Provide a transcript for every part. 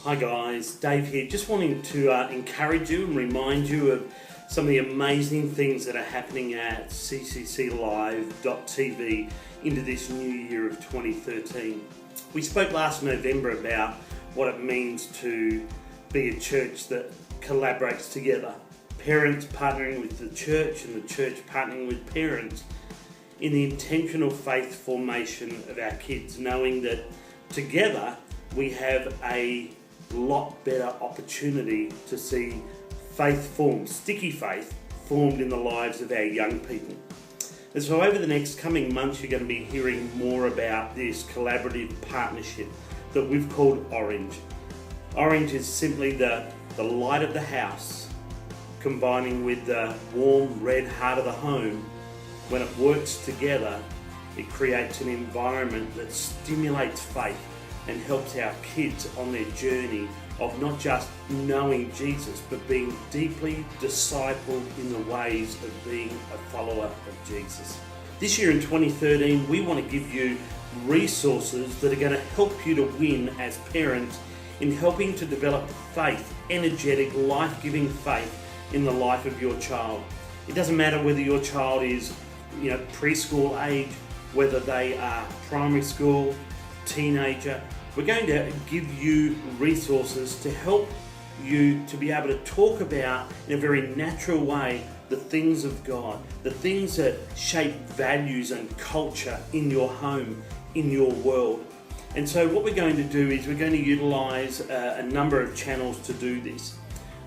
Hi guys, Dave here. Just wanting to encourage you and remind you of some of the amazing things that are happening at ccclive.tv into this new year of 2013. We spoke last November about what it means to be a church that collaborates together. Parents partnering with the church and the church partnering with parents in the intentional faith formation of our kids, knowing that together we have a lot better opportunity to see faith formed, sticky faith formed in the lives of our young people. And so over the next coming months, you're going to be hearing more about this collaborative partnership that we've called Orange. Orange is simply the light of the house combining with the warm red heart of the home. When it works together, it creates an environment that stimulates faith and helps our kids on their journey of not just knowing Jesus, but being deeply discipled in the ways of being a follower of Jesus. This year in 2013, we want to give you resources that are going to help you to win as parents in helping to develop faith, energetic, life-giving faith in the life of your child. It doesn't matter whether your child is, preschool age, whether they are primary school, teenager. We're going to give you resources to help you to be able to talk about in a very natural way the things of God, the things that shape values and culture in your home, in your world. And so what we're going to do is we're going to utilize a number of channels to do this,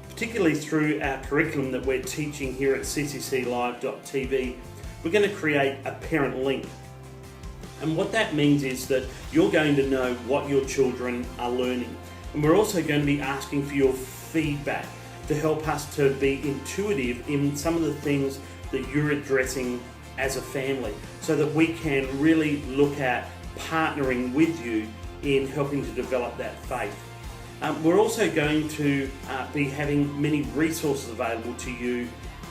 particularly through our curriculum that we're teaching here at ccclive.tv. We're going to create a parent link. And what that means is that you're going to know what your children are learning. And we're also going to be asking for your feedback to help us to be intuitive in some of the things that you're addressing as a family, so that we can really look at partnering with you in helping to develop that faith. We're also going to be having many resources available to you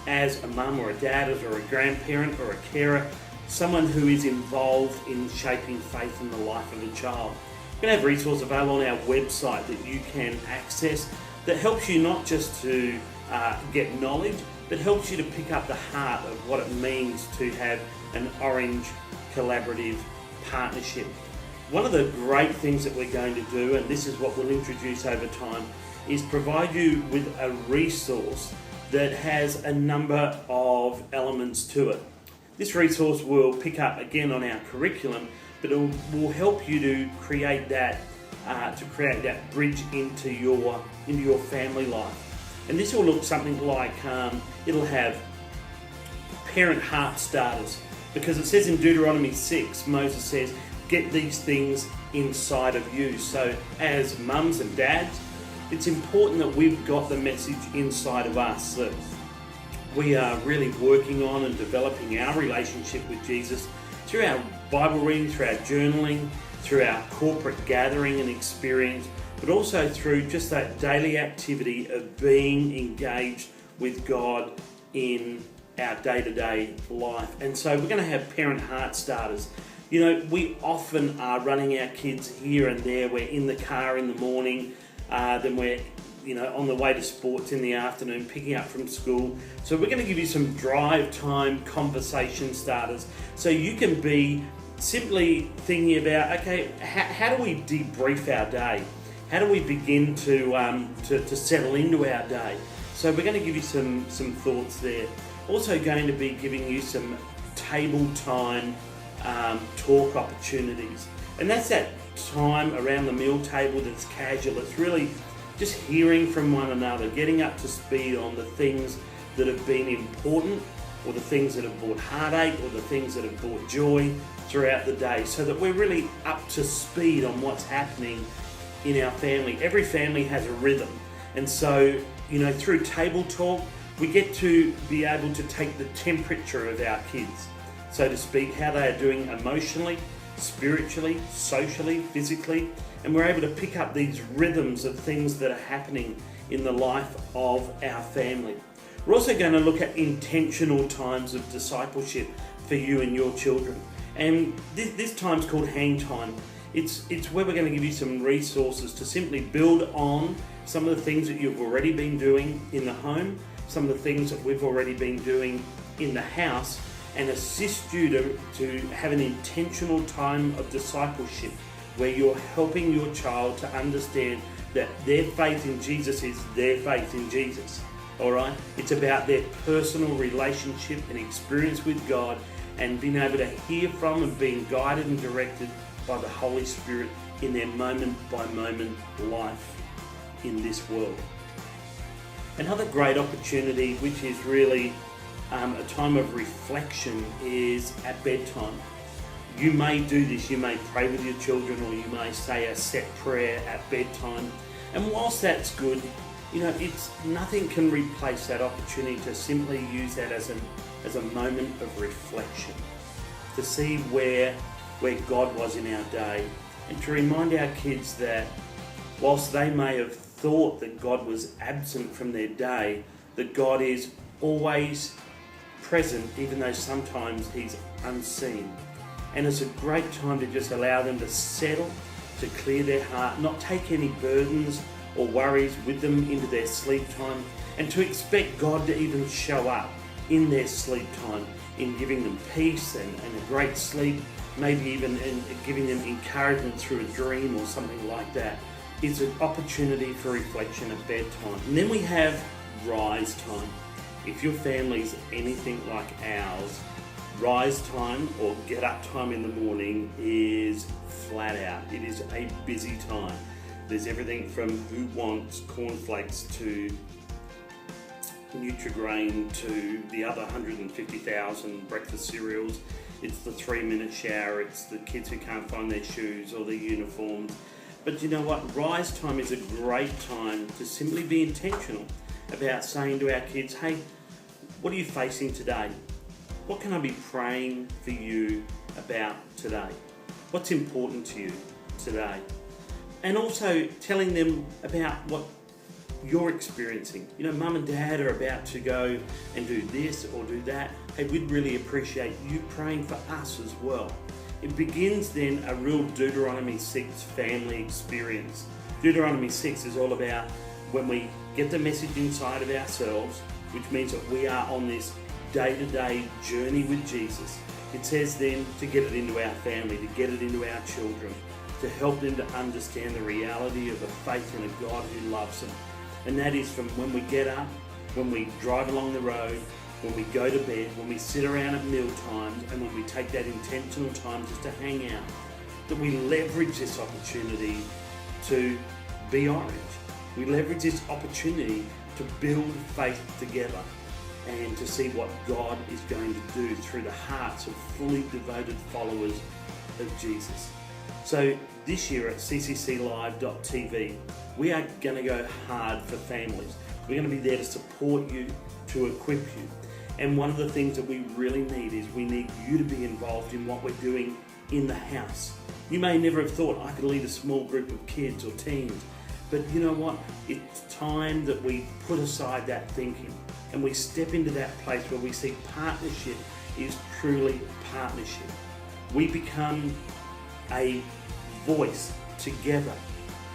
as a mum or a dad or a grandparent or a carer, someone who is involved in shaping faith in the life of a child. We're going to have resources available on our website that you can access that helps you not just to get knowledge, but helps you to pick up the heart of what it means to have an Orange collaborative partnership. One of the great things that we're going to do, and this is what we'll introduce over time, is provide you with a resource that has a number of elements to it. This resource will pick up again on our curriculum, but it will help you to create that bridge into your family life. And this will look something like it'll have parent heart starters, because it says in Deuteronomy 6, Moses says, "Get these things inside of you." So as mums and dads, it's important that we've got the message inside of us, that we are really working on and developing our relationship with Jesus through our Bible reading, through our journaling, through our corporate gathering and experience, but also through just that daily activity of being engaged with God in our day-to-day life. And so we're going to have parent heart starters. We often are running our kids here and there. We're in the car in the morning, then we're on the way to sports in the afternoon, picking up from school. So we're going to give you some drive time conversation starters, so you can be simply thinking about, okay, how do we debrief our day? How do we begin to settle into our day? So we're going to give you some thoughts there. Also going to be giving you some table time talk opportunities. And that's that time around the meal table that's casual. It's really just hearing from one another, getting up to speed on the things that have been important, or the things that have brought heartache, or the things that have brought joy throughout the day, so that we're really up to speed on what's happening in our family. Every family has a rhythm. And so, through table talk, we get to be able to take the temperature of our kids, so to speak, how they are doing emotionally, spiritually, socially, physically, and we're able to pick up these rhythms of things that are happening in the life of our family. We're also going to look at intentional times of discipleship for you and your children. And this time's called hang time. It's where we're going to give you some resources to simply build on some of the things that you've already been doing in the home, some of the things that we've already been doing in the house, and assist you to have an intentional time of discipleship where you're helping your child to understand that their faith in Jesus is their faith in Jesus. All right? It's about their personal relationship and experience with God, and being able to hear from and being guided and directed by the Holy Spirit in their moment-by-moment life in this world. Another great opportunity, which is really a time of reflection, is at bedtime. You may do this, you may pray with your children, or you may say a set prayer at bedtime. And whilst that's good, it's nothing can replace that opportunity to simply use that as a moment of reflection, to see where God was in our day, and to remind our kids that whilst they may have thought that God was absent from their day, that God is always present, even though sometimes He's unseen. And it's a great time to just allow them to settle, to clear their heart, not take any burdens or worries with them into their sleep time, and to expect God to even show up in their sleep time in giving them peace and a great sleep, maybe even in giving them encouragement through a dream or something like that. It's an opportunity for reflection at bedtime. And then we have rise time. If your family's anything like ours, rise time or get up time in the morning is flat out. It is a busy time. There's everything from Who Wants cornflakes to Nutri-Grain to the other 150,000 breakfast cereals. It's the 3-minute shower. It's the kids who can't find their shoes or their uniforms. But you know what? Rise time is a great time to simply be intentional about saying to our kids, hey, what are you facing today? What can I be praying for you about today? What's important to you today? And also telling them about what you're experiencing. Mum and dad are about to go and do this or do that. Hey, we'd really appreciate you praying for us as well. It begins then a real Deuteronomy 6 family experience. Deuteronomy 6 is all about when we get the message inside of ourselves, which means that we are on this day-to-day journey with Jesus. It says then to get it into our family, to get it into our children, to help them to understand the reality of a faith in a God who loves them. And that is from when we get up, when we drive along the road, when we go to bed, when we sit around at meal times, and when we take that intentional time just to hang out, that we leverage this opportunity to be orange. We leverage this opportunity to build faith together and to see what God is going to do through the hearts of fully devoted followers of Jesus. So this year at ccclive.tv, we are going to go hard for families. We're going to be there to support you, to equip you. And one of the things that we really need is we need you to be involved in what we're doing in the house. You may never have thought I could lead a small group of kids or teens, but you know what? It's time that we put aside that thinking and we step into that place where we see partnership is truly partnership. We become a voice together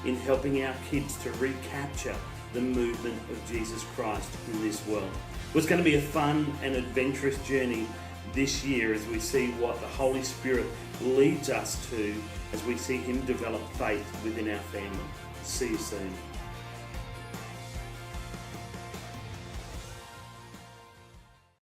in helping our kids to recapture the movement of Jesus Christ in this world. Well, it's going to be a fun and adventurous journey this year as we see what the Holy Spirit leads us to as we see Him develop faith within our family. See you soon.